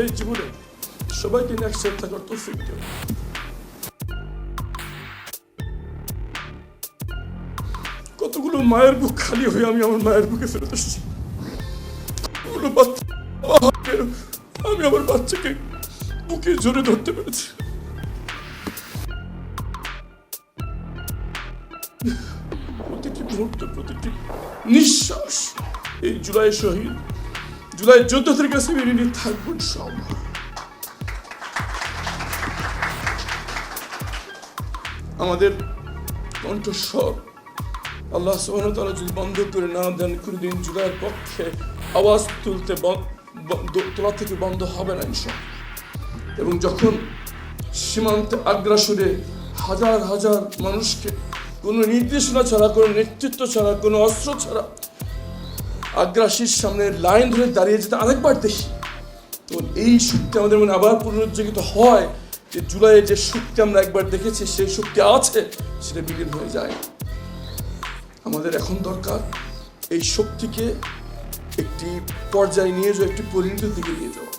এই জীবনে সবাইকে নিয়ে একসাথে থাকার তৌফিক দিও। কতগুলো মায়ের বুক খালি হয়ে আমি আমার মায়ের বুকে ফেরত এসেছি। আমি আমার বাচ্চাকে বুকে জোরে ধরতে পেরেছি। প্রতিটি মুহূর্ত, প্রতিটি নিঃশ্বাস এই জুলাই শহীদ, জুলাই যোদ্ধাদের কাছে মেনে নিয়ে থাকবো ইনশাআল্লাহ। আমাদের কণ্ঠস্বর আল্লাহ সুবহানাহু ওয়া তাআলা যদি বন্ধ করে না দেন, কোনদিন জুলাইয়ের পক্ষে আওয়াজ তুলতে তোলা থেকে বন্ধ হবে না ইনশাআল্লাহ। এবং যখন সীমান্তে আগ্রাসনে হাজার হাজার মানুষকে কোনো নির্দেশনা ছাড়া, কোনো নেতৃত্ব ছাড়া, কোনো অস্ত্র ছাড়া আগ্রাসীর সামনে লাইন ধরে দাঁড়িয়ে যেতে আরেকবার দেখি, তো এই শক্তি আমাদের মনে আবার পুনরুজ্জীবিত হয় যে জুলাইয়ে যে শক্তি আমরা একবার দেখেছি সেই শক্তি আছে, সেটা বিলীন হয়ে যায়। আমাদের এখন দরকার এই শক্তিকে একটি পর্যায়ে নিয়ে যাওয়া, একটি পরিণতির দিকে নিয়ে যাওয়া।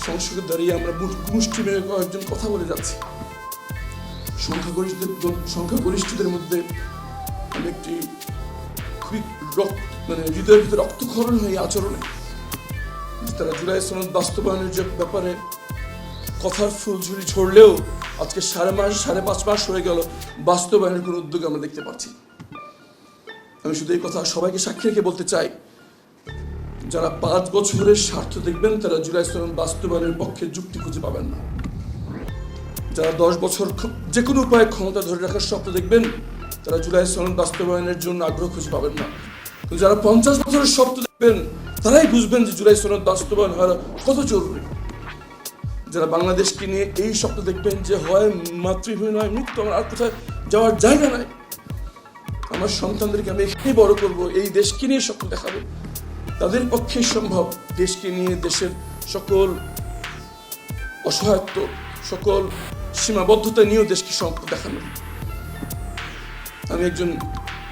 সংসদে দাঁড়িয়ে আমরা মুষ্টি মেরে কয়েকজন কথা বলে যাচ্ছি। সংখ্যাগরিষ্ঠদের মধ্যে আমি একটি খুবই হৃদয়ের ভিতরে রক্তক্ষরণ হয়ে আচরণে তারা জুলাই সনদ বাস্তবায়নের যে ব্যাপারে কথার ফুলঝুরি ছড়লেও আজকে 5.5 মাস হয়ে গেল বাস্তবায়নের কোনো উদ্যোগ আমরা দেখতে পাচ্ছি। আমি শুধু এই কথা সবাইকে সাক্ষী রেখে বলতে চাই, যারা 5 বছরের স্বার্থ দেখবেন তারা জুলাই সনদ বাস্তবায়নের পক্ষে যুক্তি খুঁজে পাবেন না। যারা 10 বছর যে কোনো উপায়ে ক্ষমতা ধরে রাখার স্বপ্ন দেখবেন তারা জুলাই সনদ বাস্তবায়নের জন্য আগ্রহ খুঁজে পাবেন না। যারা 50 বছরের স্বপ্ন দেখবেন তারাই বুঝবেন যে জুলাই সনদ বাস্তবায়ন হওয়া কত জরুরি। যারা বাংলাদেশকে নিয়ে এই স্বপ্ন দেখবেন যে হয় মাতৃভূমি নয় মৃত্যু, আমার আর কোথায় যাওয়ার জায়গা নাই, আমার সন্তানদেরকে আমি এখানেই বড় করবো, এই দেশকে নিয়ে স্বপ্ন দেখাবো, তাদের পক্ষেই সম্ভব দেশকে নিয়ে দেশের সকল অসহায়ত্ব, সকল সীমাবদ্ধতা নিয়েও দেশকে স্বপ্ন দেখানো। আমি একজন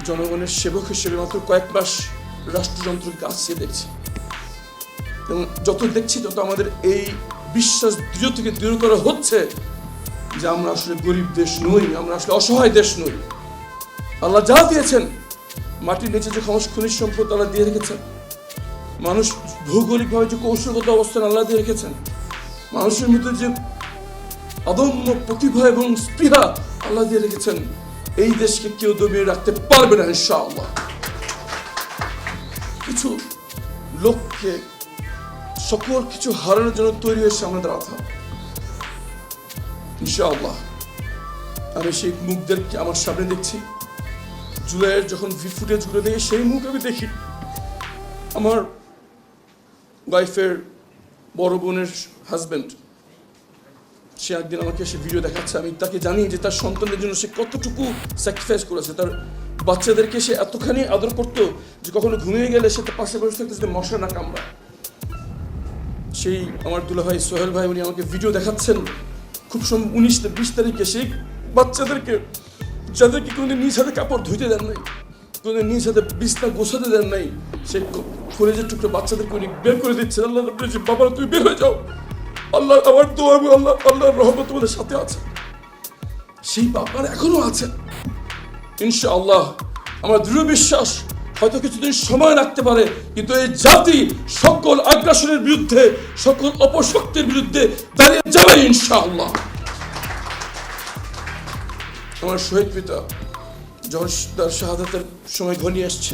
জনগণের সেবক হিসেবে মাত্র কয়েক মাস রাষ্ট্রযন্ত্রকে কাছে দেখছি, এবং যত দেখছি তত আমাদের এই বিশ্বাস দৃঢ় থেকে দৃঢ়তর হচ্ছে যে আমরা আসলে গরিব দেশ নই, আমরা আসলে অসহায় দেশ নই। আল্লাহ যা দিয়েছেন, মাটির নিচে যে খনিজ সম্পদ আল্লাহ দিয়ে রেখেছেন, মানুষ ভৌগোলিকভাবে যে কৌশলগত অবস্থান আল্লাহ দিয়ে রেখেছেন, মানুষের মধ্যে যে অদম্য প্রতিভা এবং স্পৃহা আল্লাহ দিয়ে রেখেছেন, এই দেশকে কেউ দমিয়ে রাখতে পারবে না ইনশাআল্লাহ। কিছু লোককে সকল কিছু হারানোর জন্য তৈরি হয়ে সামনে দাঁড়াতে হবে ইনশাআল্লাহ। আমি সেই মুখদেরকে আমার সামনে দেখছি। জুলাইয়ের যখন ফুটেজগুলো দেখি সেই মুখ আমি দেখি। আমার ওয়াইফের বড় বোনের হাজব্যান্ড, সে একদিন আমাকে সে ভিডিও দেখাচ্ছে। আমি তাকে জানি যে তার সন্তানদের জন্য সে কতটুকু স্যাক্রিফাইস করেছে। তার বাচ্চাদেরকে সে এতখানি আদর করতো যে কখনো ঘুমিয়ে গেলে সে তার পাশে বসে থাকতো যাতে মশা না কামড়ায়। সেই আমার দুলাভাই সোহেল ভাই, উনি আমাকে ভিডিও দেখাচ্ছেন খুব 19-20 তারিখে সেই বাচ্চাদেরকে, যাদেরকে কোনোদিন নিজ হাতে কাপড় ধুইতে দেন নাই, কোনোদিন নিজ হাতে বিছনা গোছাতে দেন নাই, সেই কলেজের টুকরো বাচ্চাদেরকে উনি বের করে দিচ্ছেন। আল্লাহ বলেছে, বাবা তুমি বের হয়ে যাও, আল্লাহ আমার দোয়া এবং আল্লাহর রহমত তোমাদের সাথে আছে। সেই ব্যাপার এখনো আছে ইনশাআল্লাহ। আমার দৃঢ় বিশ্বাস হয়তো কিছুদিন সময় লাগতে পারে, কিন্তু এই জাতি সকল আগ্রাসনের বিরুদ্ধে, সকল অপশক্তির বিরুদ্ধে দাঁড়িয়ে যাবে ইনশাআল্লাহ। আমার শহীদ পিতা যখন তার শাহাদাতের সময় ঘনিয়ে আসছে,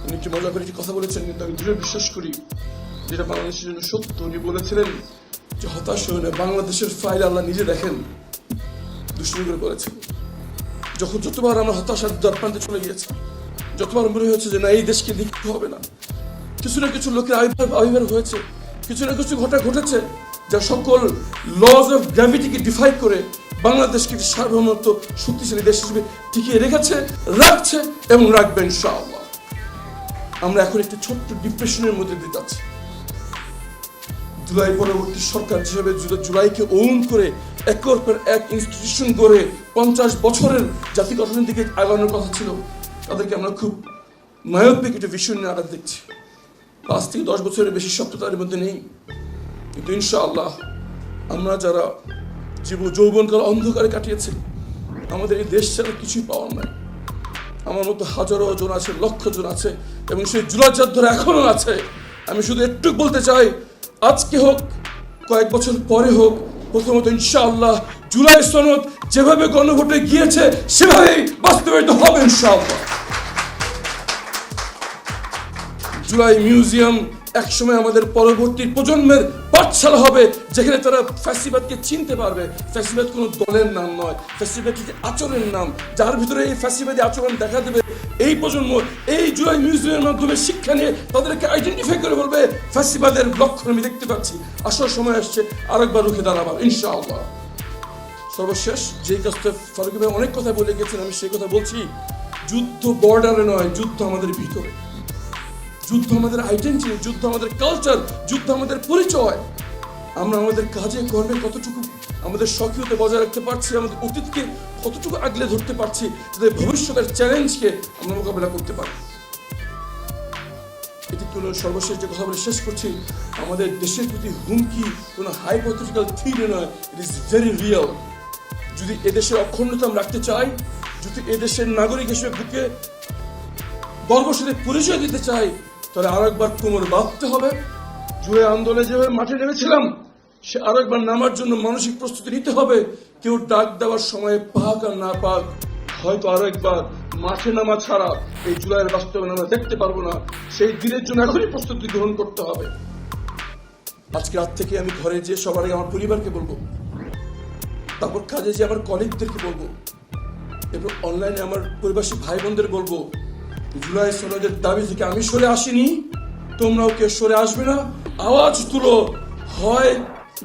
উনি একটু মজা করে কথা বলেছেন, কিন্তু আমি দৃঢ় বিশ্বাস করি যেটা বাংলাদেশের জন্য সত্য। উনি বলেছিলেন যে হতাশ হয়ে না, বাংলাদেশের ফাইল আল্লাহ নিজে দেখেন। দুষ্টামি করে বলেছেন, যতবার আমরা হতাশার দ্বারপ্রান্তে চলে গিয়েছি, যতবার মনে হয়েছে যে না এই দেশকে লিখতে হবে না, কিছু না কিছু লোকের আবির্ভাব হয়েছে, কিছু না কিছু ঘটেছে যা সকল লজ অফ গ্র্যাভিটিকে ডিফাই করে বাংলাদেশকে একটি সার্বভৌমত্ব শক্তিশালী দেশ হিসেবে টিকিয়ে রেখেছে, রাখছে এবং রাখবে ইনশাআল্লাহ। আমরা এখন একটি ছোট্ট ডিপ্রেশনের মধ্যে দিয়ে যাচ্ছি। জুলাই পরবর্তী সরকার যেভাবে জুলাইকে ওন করে একের পর এক ইনস্টিটিউশন গড়ে 50 বছরের জাতি গঠনের দিকে আগানোর কথা ছিল, তাদেরকে আমরা খুব মায়োপিক একটা ভিশন নিয়ে আঘাত দেখছি। 5 থেকে 10 বছরের বেশি স্বপ্ন তাদের মধ্যে নেই। কিন্তু ইনশাআল্লাহ আমরা যারা যৌবনকাল অন্ধকারে কাটিয়েছি, আমাদের এই দেশ ছাড়া কিছুই পাওয়ার নাই। আমার মতো হাজারো জন আছে, লক্ষ জন আছে, এবং সেই জুলাই যোদ্ধারা এখনো আছে। আমি শুধু একটু বলতে চাই, আজকে হোক কয়েক বছর পরে হোক, প্রথমত ইনশাআল্লাহ জুলাই সনদ যেভাবে গণভোটে গিয়েছে সেভাবেই বাস্তবায়িত হবে ইনশাআল্লাহ। জুলাই মিউজিয়াম একসময় আমাদের পরবর্তী প্রজন্মের পাঠশালা হবে, যেখানে তারা ফ্যাসিবাদকে চিনতে পারবে। ফ্যাসিবাদ কোনো দলের নাম নয়, ফ্যাসিবাদ আচরণের নাম। যার ভিতরে এই ফ্যাসিবাদী আচরণ দেখা দেবে, এই প্রজন্ম এই জুলাই মিউজিয়ামের মাধ্যমে শিক্ষা নিয়ে তাদেরকে আইডেন্টিফাই করে বলবে ফ্যাসিবাদের লক্ষণ আমি দেখতে পাচ্ছি। আসার সময় আসছে আরেকবার রুখে দাঁড়াবার ইনশাআল্লাহ। সর্বশেষ যে কাজটা ফারুক ভাই অনেক কথা বলে গেছেন, আমি সেই কথা বলছি। যুদ্ধ বর্ডারে নয়, যুদ্ধ আমাদের ভিতরে, যুদ্ধ আমাদের আইডেন্টিটি, যুদ্ধ আমাদের কালচার, যুদ্ধ আমাদের পরিচয়। আমরা আমাদের কাজে কর্মে কতটুকু আমাদের সক্রিয়তা বজায় রাখতে পারছি, আমাদের অতীতকে কতটুকু আগলে ধরতে পারছি, যাতে ভবিষ্যতের চ্যালেঞ্জকে আমরা মোকাবেলা করতে পারি। এটি কোনো সর্বশেষ যে কথা বলে শেষ করছি, আমাদের দেশের প্রতি হুমকি কোনো হাইপোথেটিক্যাল থিওরি নয়, ইট ইজ ভেরি রিয়েল। যদি এদেশের অখণ্ডতা আমরা রাখতে চাই, যদি এদেশের নাগরিক হিসেবে বুকে গর্বের সাথে পরিচয় দিতে চাই, তাহলে আরেকবার কোমর বাঁধতে হবে। জুলাই আন্দোলনে যেভাবে মাঠে নেমেছিলাম, সে আরেকবার নামার জন্য মানসিক প্রস্তুতি নিতে হবে। কেউ ডাক দেওয়ার সময় পাক আর না পাক, হয়তো আরেকবার মাঠে নামা ছাড়া এই জুলাইয়ের বাস্তবায়ন আমরা দেখতে পারবো না। সেই দিনের জন্য এখনই প্রস্তুতি গ্রহণ করতে হবে। আজকে রাত থেকে আমি ঘরে যে সবার আগে আমার পরিবারকে বলবো, তারপর কাজে যে আমার কলিগদেরকে বলবো, এরপর অনলাইনে আমার পরিবাসী ভাই বোনদের বলবো, জুলাই সনদের দাবি থেকে আমি সরে আসিনি, তোমরাও কেউ সরে আসবে না। আওয়াজ তুলো, হয়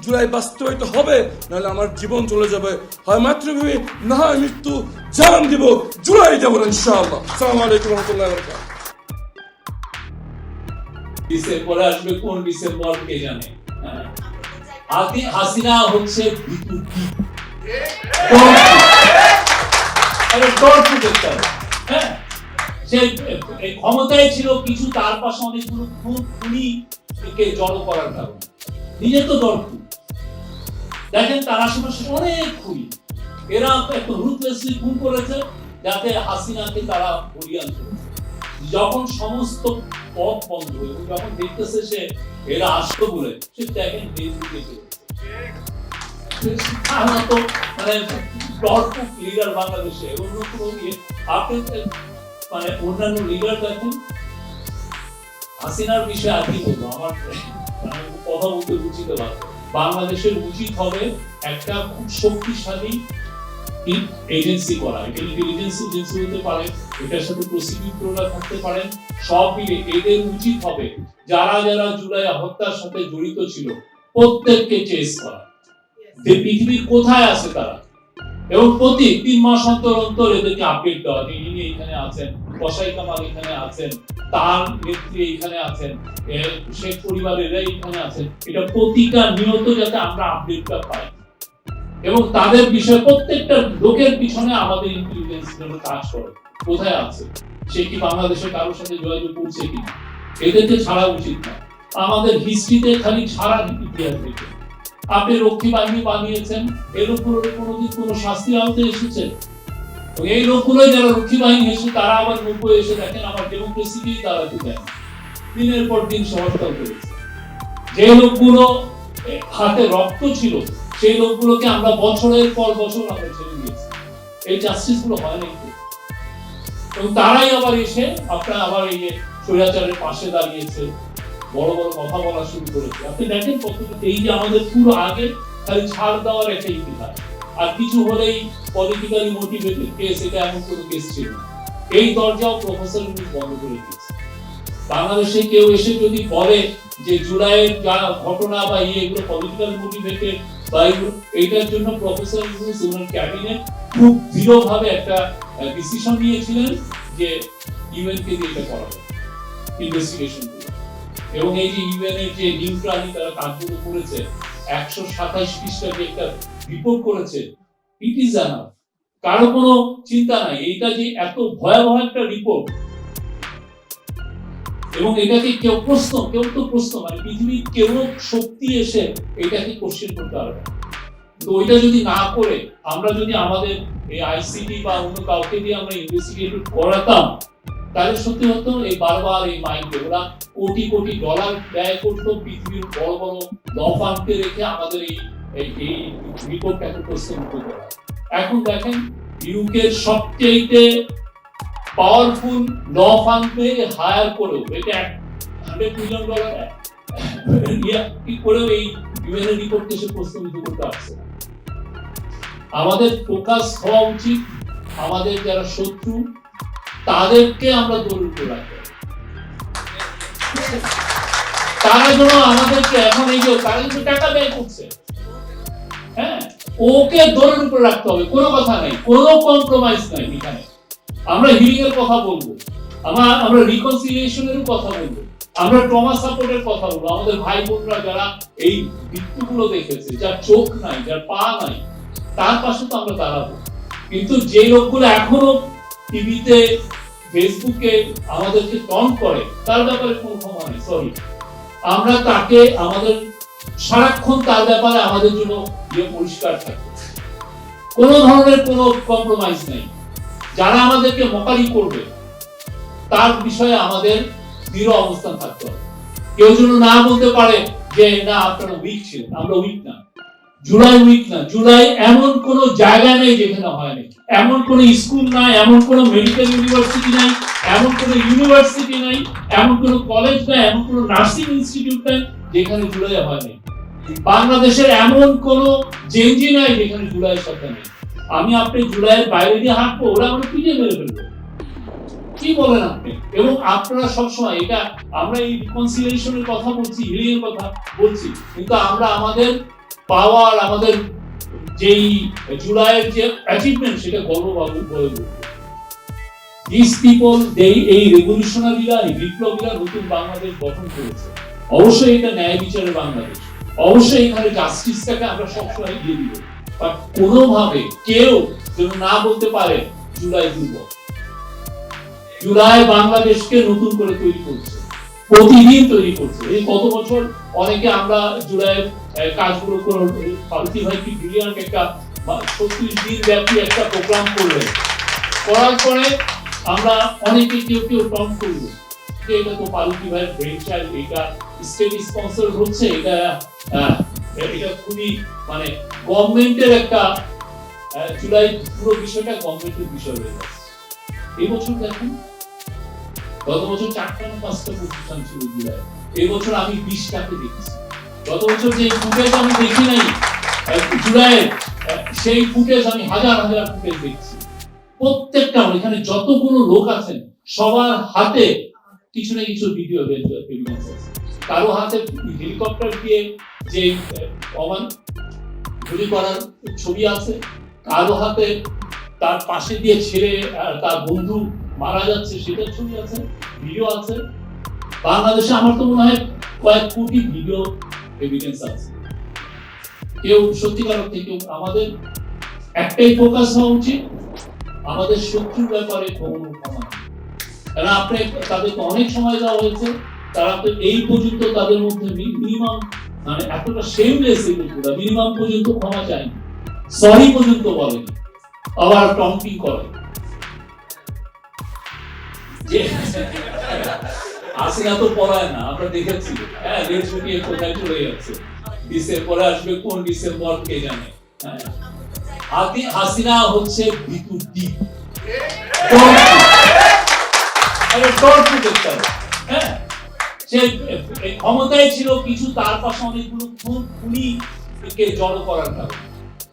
জুলাই বাস্তবায়িত হবে, নাহলে আমার জীবন চলে যাবে, হয় মাতৃভূমি না হয় মৃত্যু, জান দিব, জুলাই যাব ইনশাআল্লাহ। আসসালামু আলাইকুম ওয়া রাহমাতুল্লাহি ওয়া বারাকাতুহু। ডিসেম্বরে আসবে, কোন ডিসেম্বর কে জানে। হাসিনা হচ্ছে সে ক্ষমতায় ছিল কিছু, তার পাশে অনেকগুলো খুনিকে জড়ো করার কারণে নিজে তো দরকার। দেখেন তার আশেপাশে অনেক খুনি, এরা একটু রুথলেসলি খুন করেছে যাতে হাসিনাকে তারা হরিয়ে আনতে। যখন সমস্ত পথ বন্ধ এবং যখন দেখতেছে সে এরা আসতো বলে, সে দেখেন মানে লিডার বাংলাদেশে অন্য কোনো আপনি মানে অন্যান্য লিডার দেখেন। হাসিনার বিষয়ে আর কি বলবো, আমার কথা বলতে উচিত হবে। বাংলাদেশের উচিত হবে একটা খুব শক্তিশালী এজেন্সি করা। এটা ইন্টেলিজেন্স এজেন্সি হতে পারে, এটার সাথে প্রসিকিউটররা থাকতে পারেন, সব মিলে এদের উচিত হবে যারা যারা জুলাই হত্যার সাথে জড়িত ছিল প্রত্যেককে চেস করা, যে পৃথিবীর কোথায় আছে তারা, এবং প্রতি 3 মাস অন্তর অন্তর এদেরকে আপডেট দেওয়া যে ইনি এখানে আছেন, কসাই কামাল এখানে আছেন, তার নেত্রী এখানে আছেন, শেখ পরিবারেরা এখানে আছেন। এটা প্রতিটা নিয়ত যাতে আমরা আপডেটটা পাই, এবং তাদের বিষয়ে প্রত্যেকটা লোকের পিছনে আমাদের ইন্টেলিজেন্স কাজ করে, কোথায় আছে, সে কি বাংলাদেশের কারোর সাথে যোগাযোগ করছে কিনা, এদেরকে ছাড়া উচিত না। আমাদের হিস্ট্রিতে খালি ছাড়া ইতিহাস দেখে আপনি রক্ষী বাহিনী বানিয়েছেন, এই লোকগুলোর কোনোদিন কোনো শাস্তির আওতায় এসেছে? এই লোকগুলো যারা রক্ষী বাহিনী এসে তারা আবার 90 এসে দেখেন আমার ডেমোক্রেসিকেই দাঁড়াতে দেন, দিনের পর দিন সহজতাও করেছে। যে লোকগুলো হাতে রক্ত ছিল সেই লোকগুলোকে আমরা বছরের পর বছর আমরা ছেড়ে দিয়েছি, এই জাস্টিস গুলো হয় না। এবং তারাই আবার এসে আপনার আবার এই যে স্বৈরাচারের পাশে দাঁড়িয়েছে, বড় বড় কথা বলা শুরু করেছে। আপনি দেখেন কতটুকু এই যে আমাদের পুরো আগে খালি ছাড় দেওয়ার একটা ইতিহাস, আর কিছু হলেই পলিটিক্যালি মোটিভেটেড কেস, এটা এমন কোনো কেস ছিল না। এই দরজাও প্রফেসর বন্ধ করে দিয়েছে। বাংলাদেশে কেউ এসে যদি বলে যে জুলাইয়ের যা ঘটনা বা এগুলো পলিটিক্যাল মোটিভেটেড বা এইটার জন্য প্রফেসর ইউনূস ওনার ক্যাবিনেট খুব দৃঢ়ভাবে একটা ডিসিশন নিয়েছিলেন যে ইউএন কে দিয়ে এটা করা হবে ইনভেস্টিগেশন করে। এবং এই যে ইউএন এর যে নিউট্রালি তারা কাজগুলো করেছে, 127 পৃষ্ঠার যে একটা রিপোর্ট করেছে, ইট ইজ এনাফ। কারো কোনো চিন্তা নাই, এইটা যে এত ভয়াবহ একটা রিপোর্ট, এবং এটাকে কেউ তো প্রশ্ন মানে পৃথিবীর কেউ শক্তি এসে এটাকে কোশ্চেন করতে পারবে। তো ওইটা যদি না করে আমরা যদি আমাদের এই আইসিটি বা অন্য কাউকে দিয়ে আমরা ইনভেস্টিগেট করাতাম, তাহলে সত্যি হতো এই বারবার এই মাইন্ডে ওরা কোটি কোটি ডলার ব্যয় করতো পৃথিবীর বড় বড় ল ফার্মকে রেখে আমাদের এই রিপোর্টটাকে প্রস্তুত করা। এখন দেখেন ইউকের সবচেয়ে পাওয়ারফুল ল ফার্মকে হায়ার করেও এটা $100 মিলিয়ন কি করেও এই ইউএন রিপোর্টকে সে প্রস্তুত করতে পারছে। আমাদের ফোকাস হওয়া উচিত আমাদের যারা শত্রু তাদেরকে আমরা দৌড়ে রাখবো। তারা যেন আমাদেরকে এখন এই যে তারা কিন্তু টাকা ব্যয় করছে, হ্যাঁ, ওকে দৌড়ের উপরে রাখতে হবে, কোনো কথা নাই, কোনো কম্প্রোমাইজ নাই। এখানে আমরা হিলিং এর কথা বলবো, আমরা রিকনসিলিয়েশনের কথা বলবো, আমরা ট্রমা সাপোর্টের কথা বলবো। আমাদের ভাই বোনরা যারা এই মৃত্যুগুলো দেখেছে, যার চোখ নাই, যার পা নাই, তার পাশে তো আমরা দাঁড়াবো। কিন্তু যে লোকগুলো এখনো টিভিতে ফেসবুকে আমাদেরকে টন্ট করে তার ব্যাপারে কোনো ক্ষমা নেই, সরি। আমরা তাকে আমাদের সারাক্ষণ তার ব্যাপারে আমাদের জন্য পরিষ্কার থাকবে, কোনো ধরনের কোনো কম্প্রোমাইজ নেই। যারা আমাদেরকে মকারি করবে তার বিষয়ে আমাদের দৃঢ় অবস্থান থাকতে হবে। কেউ যেন না বলতে পারে যে না আপনারা উইক ছিলেন, আমরা উইক না। জুলাই উইক না, জুলাই এমন কোন জায়গা নেই যেখানে হয়নি, এমন কোন স্কুল নাই, এমন কোন মেডিকেল ইউনিভার্সিটি নাই, এমন কোন ইউনিভার্সিটি নাই, এমন কোন কলেজ নাই, এমন কোন নার্সিং ইনস্টিটিউট নাই যেখানে জুলাই হয়নি। বাংলাদেশের এমন কোন জেনজি নাই যেখানে জুলাইয়ের সাথে নেই। আমি আপনি জুলাইয়ের বাইরে দিয়ে হাঁটবো, ওরা আমরা পিছিয়ে মেরে ফেলবো, কি বলেন আপনি? এবং আপনারা সবসময় এটা আমরা এই রিকনসিলিয়েশনের কথা বলছি, হিলিং এর কথা বলছি, কিন্তু আমরা আমাদের পাওয়ার, আমাদের যেই জুলাইয়ের যে অ্যাচিভমেন্ট সেটা গর্বভাবে বলে বলবো। দিস পিপল এই রেভলিউশনারিরা, এই বিপ্লবীরা নতুন বাংলাদেশ গঠন করেছে। অবশ্যই এটা ন্যায় বিচারের বাংলাদেশ, অবশ্যই এখানে জাস্টিসটাকে আমরা সবসময় দিয়ে দিব, বাট কোনোভাবে কেউ যেন না বলতে পারে জুলাই দুর্বল। জুলাই বাংলাদেশকে নতুন করে তৈরি করছে, প্রতিদিন তৈরি করছে। এই কত বছর অনেকে আমরা জুলাইয়ের কাজগুলো করে, ফারুকি ভাই কি ব্রিলিয়ান্ট একটা 36 দিন ব্যাপী একটা প্রোগ্রাম করলেন, করার পরে আমরা অনেকে কেউ টন করল যে এটা তো ফারুকি ভাইয়ের ব্রেন চাইল্ড, এটা স্টেট স্পন্সর হচ্ছে, এটা খুবই মানে গভর্নমেন্টের একটা, জুলাই পুরো বিষয়টা গভর্নমেন্টের বিষয় হয়ে গেছে। এই বছর দেখুন, গত বছর 4টা না 5টা প্রতিষ্ঠান ছিল জুলাই, এই বছর আমি 20টাকে দেখেছি। গত বছর যে ফুটেজ আমি দেখি নাই জুলাইয়ের, সেই ফুটেজ আমি হাজার হাজার ফুটেজ দেখছি। প্রত্যেকটা এখানে যতগুলো লোক আছেন সবার হাতে কিছু না কিছু ভিডিও এভিডেন্স আছে। কারো হাতে হেলিকপ্টার দিয়ে যে গুলি করার ছবি আছে, কারো হাতে তার পাশে দিয়ে ছেড়ে তার বন্ধু মারা যাচ্ছে সেটার ছবি আছে, ভিডিও আছে। বাংলাদেশে আমার তো মনে হয় কয়েক কোটি ভিডিও এভিডেন্স আছে। কেউ সত্যিকার অর্থে কেউ, আমাদের একটাই ফোকাস হওয়া উচিত আমাদের শত্রুর ব্যাপারে ক্ষমা। কারণ আপনি তাদেরকে অনেক সময় দেওয়া হয়েছে, তারা তো এই পর্যন্ত তাদের মধ্যে মিনিমাম মানে এতটা শেমলেস, মিনিমাম পর্যন্ত ক্ষমা চায়নি, সরি পর্যন্ত বলেনি, আবার টঙ্কিং করে। হাসিনা তো পড়ায় না, আমরা দেখেছি, হ্যাঁ, রেল ছুটিয়ে কোথায় চলে যাচ্ছে, ডিসেম্বরে আসবে, কোন ডিসেম্বর কে জানে। হাসিনা হচ্ছে ভিতুর দ্বীপ, হ্যাঁ, সে ক্ষমতায় ছিল কিছু, তার পাশে অনেকগুলো খুনিকে জড়ো করার কারণে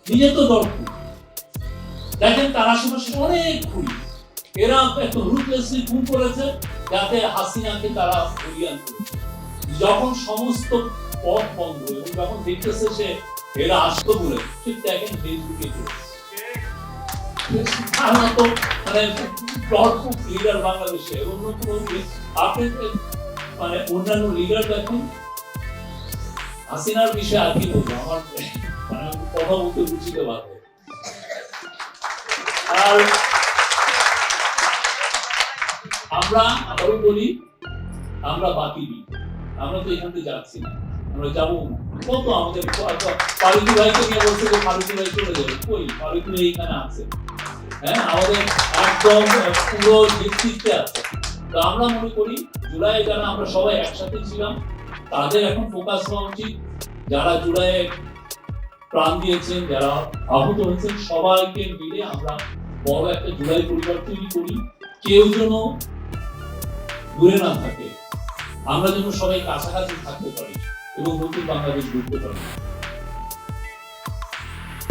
নিজে তো দরকার। দেখেন তার আশেপাশে অনেক খুনি, এরা একটু রুটলেসলি খুন করেছে যাতে হাসিনাকে তারা বলিয়ান করেছে। যখন সমস্ত পথ বন্ধ এবং যখন দেখতেছে সে এরা আসতো বলে, ঠিক দেখেন ফেসবুকে মানে লিডার বাংলাদেশে অন্য কোনো আপনি মানে অন্যান্য লিডার দেখুন। হাসিনার বিষয়ে আর কি বলবো, আমার মানে কথা বলতে বুঝতে পারবে। আর আমরা আবারও বলি, আমরা বাতিলি, আমরা তো এখান থেকে যাচ্ছি না, আমরা যাবো না। কত আমাদের ফারুকি ভাইকে নিয়ে বলছে যে ফারুকি ভাই চলে যাবে, কই ফারুকি ভাই এখানে আছে, হ্যাঁ আমাদের একদম পুরো নেতৃত্বে আছে। তো আমরা মনে করি জুলাই যারা আমরা সবাই একসাথে ছিলাম তাদের এখন ফোকাস হওয়া উচিত, যারা জুলাইয়ে প্রাণ দিয়েছেন, যারা আহত হয়েছেন, সবাইকে মিলে আমরা বড় একটা জুলাই পরিবার তৈরি করি। কেউ যেন দূরে না থাকে, আমরা যেন সবাই কাছাকাছি থাকতে পারি এবং নতুন বাংলাদেশ গড়তে পারি।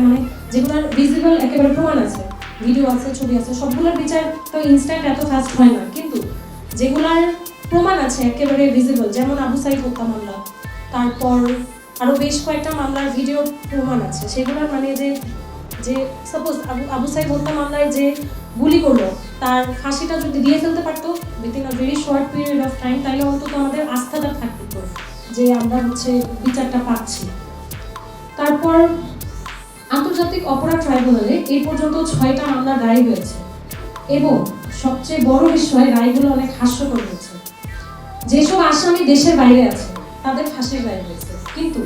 মানে যেগুলোর ভিজিবল একেবারে প্রমাণ আছে, ভিডিও আছে, ছবি আছে, সবগুলোর বিচার তো ইনস্ট্যান্ট এত ফাস্ট হয় না, কিন্তু যেগুলার প্রমাণ আছে একেবারে ভিজিবল, যেমন আবু সাইদ হত্যা মামলা, তারপর আরো বেশ কয়েকটা মামলার ভিডিও প্রমাণ আছে, সেগুলোর মানে যে যে সাপোজ আবু সাইদ হত্যা মামলায় যে গুলি করলো তার ফাঁসিটা যদি দিয়ে ফেলতে পারতো within a very short period of time, তাহলে অন্তত আমাদের আস্থাটা থাকতো যে আমরা হচ্ছে বিচারটা পাচ্ছি। তারপর আন্তর্জাতিক অপরাধ ট্রাইব্যুনালে এই পর্যন্ত 6টা মামলা রায় হয়েছে এবং সবচেয়ে বড় বিষয় রায়গুলো অনেক হাস্যকর হয়েছে। যেসব আসামি দেশের বাইরে আছে তাদের ফাঁসির রায় হয়েছে, কিন্তু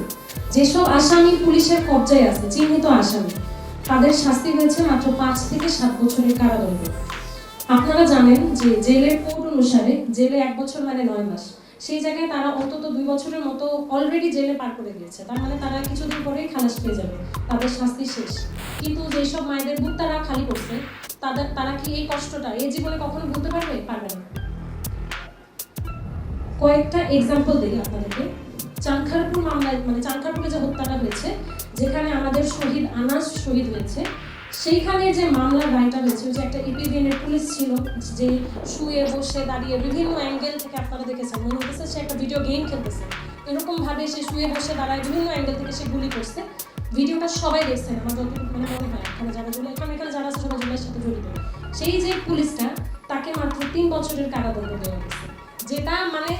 যেসব আসামি পুলিশের কবজায় আছে, চিহ্নিত আসামি, তাদের শাস্তি হয়েছে মাত্র 5 থেকে 7 বছরের কারাদণ্ড। আপনারা জানেন যে জেলের কোড অনুসারে জেলে 1 বছর মানে 9 মাস, সেই জায়গায় তারা অন্তত 2 বছরের মতো অলরেডি জেলে পার করে দিয়েছে, তার মানে তারা কিছুদিন পরেই খালাস পেয়ে যাবে, তাদের শাস্তি শেষ। কিন্তু যেসব মায়েদের বুক তারা খালি করছে, তারা কি এই কষ্টটা এই জীবনে কখনো ভুলতে পারবে? পারবে না। কয়েকটা এক্সাম্পল দিই আপনাদেরকে। চানখারপুর মামলায়, মানে চানখারপুরে যে হত্যাটা হয়েছে, যেখানে আমাদের শহীদ আনাস শহীদ হয়েছে, সেইখানে যে মামলার রায়টা হয়েছে, যে একটা ইপিবিএনের পুলিশ ছিল যে শুয়ে বসে দাঁড়িয়ে বিভিন্ন অ্যাঙ্গেল থেকে, আপনারা দেখেছেন, মনে হচ্ছে সে একটা ভিডিও গেম খেলতেছে, এরকম ভাবে সে শুয়ে বসে দাঁড়ায়, বিভিন্ন অ্যাঙ্গেল থেকে সে গুলি করছে। ভিডিওটা সবাই দেখছেন, আমার যতটুকু মানে মনে হয় এখানে যারা এখানে যারা আছে সবাই জুলাইয়ের সাথে জড়িত। সেই যে পুলিশটা, তাকে মাত্র 3 বছরের কারাদণ্ড দেওয়া হয়েছে, যেটা মানে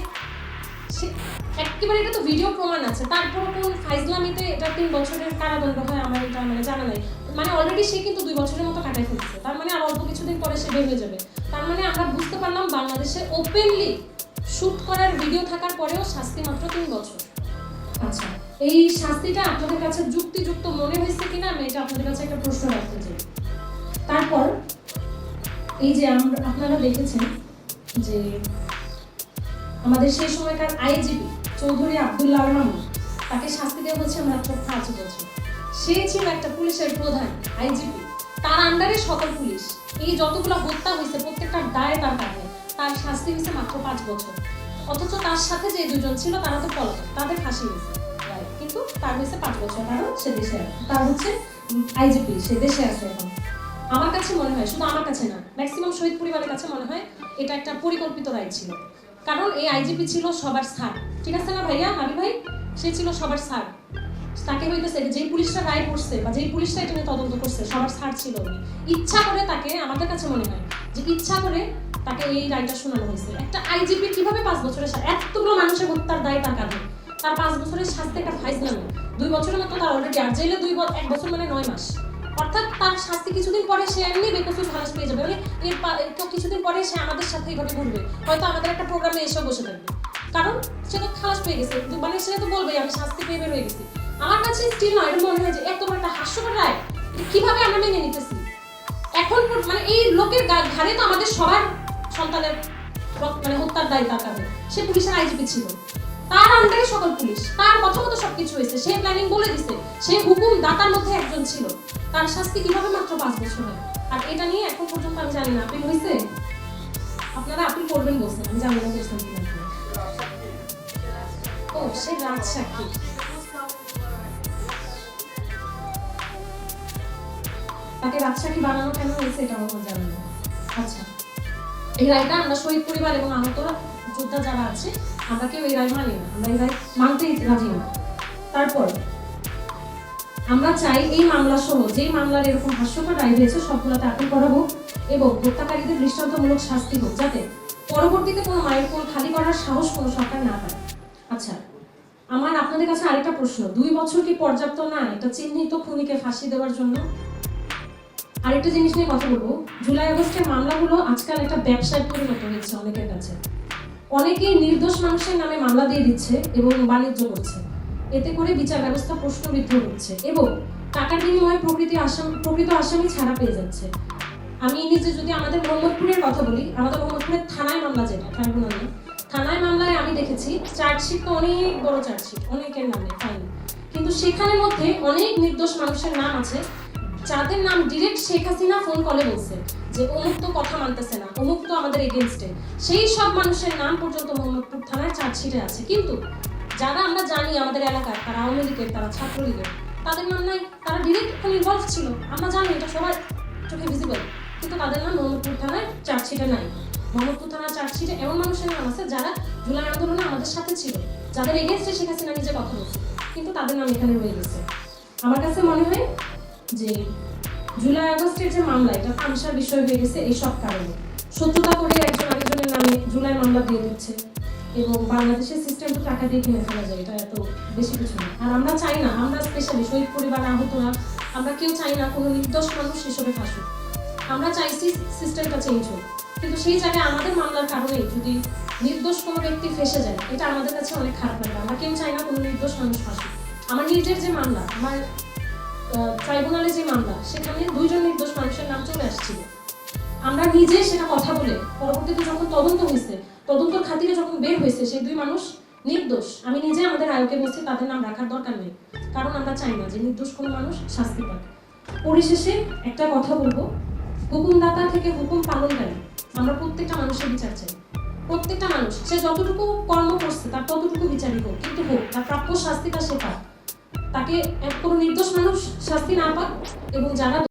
একেবারে, এটা তো ভিডিও প্রমাণ আছে, তারপর কোন ফাইজলামিতে এটা 3 বছরের কারাদণ্ড হয় আমার এটা মানে জানা নাই। মানে অলরেডি সে কিন্তু 2 বছরের মতো কাটাই ফেলছে, তার মানে আর অল্প কিছুদিন পরে সে বের হয়ে যাবে। তার মানে আমরা বুঝতে পারলাম বাংলাদেশে ওপেনলি শুট করার ভিডিও থাকার পরেও শাস্তি মাত্র 3 বছর। আচ্ছা, এই শাস্তিটা আপনাদের কাছে যুক্তিযুক্ত মনে হয়েছে কিনা আমি এটা আপনাদের কাছে একটা প্রশ্ন রাখতে চাই। তারপর এই যে আপনারা দেখেছেন যে আমাদের সেই সময়কার আইজিপি চৌধুরী আব্দুল্লাহ মাহমুদ, তাকে শাস্তি দেওয়া হচ্ছে মাত্র 5 বছর। সে ছিল একটা পুলিশের প্রধান আইজিপি, তার আন্ডারে সকল পুলিশ, এই যতগুলো হত্যা হয়েছে প্রত্যেকটার দায় তার কাঁধে, তার শাস্তি হয়েছে মাত্র 5 বছর। অথচ তার সাথে যে 2 জন ছিল তারা তো পলাতক, তাদের ফাঁসি হয়েছে, কিন্তু তার হয়েছে 5 বছর, কারণ সে দেশে আছে, তার হচ্ছে আইজিপি, সে দেশে আছে এখন। আমার কাছে মনে হয়, শুধু আমার কাছে না, ম্যাক্সিমাম শহীদ পরিবারের কাছে মনে হয় এটা একটা পরিকল্পিত রায় ছিল, কারণ এই আইজিপি ছিল সবার স্যার, ঠিক আছে না ভাইয়া, হাবি ভাই, সে ছিল সবার স্যার। তাকে হইতেছে যেই পুলিশটা রায় করছে বা যেই পুলিশটা এটা নিয়ে তদন্ত করছে, সবার স্যার ছিল উনি, ইচ্ছা করে তাকে, আমাদের কাছে মনে হয় যে ইচ্ছা করে তাকে এই রায়টা শোনানো হয়েছে। একটা আইজিপি কিভাবে 5 বছরের, এতগুলো মানুষের হত্যার দায় তার কাঁধে, তার 5 বছরের শাস্তি একটা ফাইজলামি, 2 বছরের মতো তার অলরেডি, আর জেলে 1 বছর মানে 9 মাস, অর্থাৎ তার শাস্তি কিছুদিন পরে সে এমনি বেকসুর খালাস পেয়ে যাবে, মানে এর কিছুদিন পরে সে আমাদের সাথে এইভাবে ঘুরবে, হয়তো আমাদের একটা প্রোগ্রামে এসে বসে থাকবে, কারণ সে তো খালাস পেয়ে গেছে, মানে সে তো বলবে আমি শাস্তি পেয়ে বের হয়ে গেছি। আমার কাছে স্টিল নয়, এটা মনে হয় যে এত বড় একটা হাস্যকর রায় কিভাবে আমরা মেনে নিতেছি এখন, মানে এই লোকের ঘাড়ে তো আমাদের সবার সন্তানের মানে হত্যার দায় তার কাছে, সে পুলিশের আইজিপি ছিল, তার আন্ডারে সকল পুলিশ, তার কথা মতো সবকিছু হয়েছে, সে প্ল্যানিং বলে দিছে, সে হুকুম দাতার মধ্যে একজন ছিল, তার শাস্তি কিভাবে মাত্র 5 বছর হয়? আর এটা নিয়ে এখন পর্যন্ত আমি জানি না আপিল হয়েছে, আপনারা আপিল করবেন বলছেন, আমি জানি না বলছেন কিনা। ও সে রাজসাক্ষী, তাকে রাজসাক্ষী বানানো কেন হয়েছে এটা আমার জানি না। আচ্ছা, এই রায়টা আমরা শহীদ পরিবার এবং আহত যোদ্ধা যারা আছে, আমরা কেউ এই রায় মানি না, আমরা এই রায় মানতেই রাজি না। তারপর আমরা চাই এই মামলা সহ যেই মামলার এরকম হাস্যকর রায় হয়েছে সবগুলোতে আপিল করা হোক এবং হত্যাকারীদের দৃষ্টান্তমূলক শাস্তি হোক, যাতে পরবর্তীতে কোনো মায়ের কোল খালি করার সাহস কোনো সরকার না পায়। আচ্ছা, আমার আপনাদের কাছে আরেকটা প্রশ্ন, 2 বছর কি পর্যাপ্ত না একটা চিহ্নিত খুনিকে ফাঁসি দেওয়ার জন্য? আরেকটা জিনিস নিয়ে কথা বলবো, জুলাই আগস্টের মামলাগুলো আজকাল একটা ব্যবসায় পরিণত হয়েছে অনেকের কাছে। অনেকেই নির্দোষ মানুষের নামে মামলা দিয়ে দিচ্ছে এবং বাণিজ্য করছে। এতে করে বিচার ব্যবস্থা প্রশ্নবিদ্ধ হচ্ছে এবং টাকার বিনিময়ে প্রকৃত আসামি ছাড়া পেয়ে যাচ্ছে। আমি নিজে যদি আমাদের মোহাম্মদপুরের কথা বলি, আমাদের মোহাম্মদপুরের থানায় মামলা, যেটা ট্রাইব্যুনালে থানায় মামলায় আমি দেখেছি চার্জশিট তো অনেক বড় চার্জশিট, অনেকের নামে ফাইল, কিন্তু সেখানের মধ্যে অনেক নির্দোষ মানুষের নাম আছে যাদের নাম ডিরেক্ট শেখ হাসিনা ফোন কলে বলছে যে অমুক তো কথা মানতেছে না, অমুক তো আমাদের এগেনস্টে, সেই সব মানুষের নাম পর্যন্ত মোহাম্মদপুর থানার চার্জশিটে আছে। কিন্তু যারা আমরা জানি আমাদের এলাকার, তারা আওয়ামী লীগের, তারা ছাত্রলীগের, তাদের নাম নাই, তারা ডিরেক্ট ওখানে ইনভলভ ছিল, আমরা জানি, এটা সবার চোখে ভিজিবল, কিন্তু তাদের নাম মোহাম্মদপুর থানার চার্জশিটে নাই। মোহাম্মদপুর থানার চার্জশিটে এমন মানুষের নাম আছে যারা জুলাই আন্দোলনে আমাদের সাথে ছিল, যাদের এগেনস্টে শেখ হাসিনা নিজে কথা বলছে, কিন্তু তাদের নাম এখানে রয়ে গেছে। আমার কাছে মনে হয় যে জুলাই আগস্টের যে মামলা, এটা তামসার বিষয় হয়ে গেছে এইসব কারণে। শত্রুতা করে একজন আরেকজনের নামে জুলাই মামলা দিয়ে দিচ্ছে এবং বাংলাদেশের সিস্টেম তো টাকা দিয়ে কিনে ফেলা যায়, এটা এত বেশি কিছু না। আর আমরা চাই না, আমরা স্পেশালি শহীদ পরিবার, আহতরা, আমরা কেউ চাই না কোনো নির্দোষ মানুষ হিসেবে ফাঁসুক। আমরা চাইছি সিস্টেমটা চেঞ্জ হোক, কিন্তু সেই জায়গায় আমাদের মামলার কারণে যদি নির্দোষ কোনো ব্যক্তি ফেসে যায়, এটা আমাদের কাছে অনেক খারাপ লাগে। আমরা কেউ চাই না কোনো নির্দোষ মানুষ ফাঁসুক। আমার নিজের যে মামলা, আমার ট্রাইব্যুনালে যে মামলা, সেখানে 2 জন নির্দোষ মানুষের নাম চলে আসছিল। আমরা নিজে সেটা কথা বলে পরবর্তীতে যখন তদন্ত হয়েছে, তদন্তর খাতিরে যখন বের হয়েছে সেই 2 মানুষ নির্দোষ, আমি নিজে আমাদের আয়োগে বলছি তাদের নাম রাখার দরকার নেই, কারণ আমরা চাই না যে নির্দোষ কোনো মানুষ শাস্তি পাক। পরিশেষে একটা কথা বলবো, হুকুমদাতা থেকে হুকুম পালনকারী, আমরা প্রত্যেকটা মানুষের বিচার চাই। প্রত্যেকটা মানুষ সে যতটুকু কর্ম করছে তার ততটুকু বিচারই হোক, কিন্তু হোক তার প্রাপ্য শাস্তিটা সে পাক, তাকে কোনো নির্দোষ মানুষ শাস্তি না পাক, এবং যারা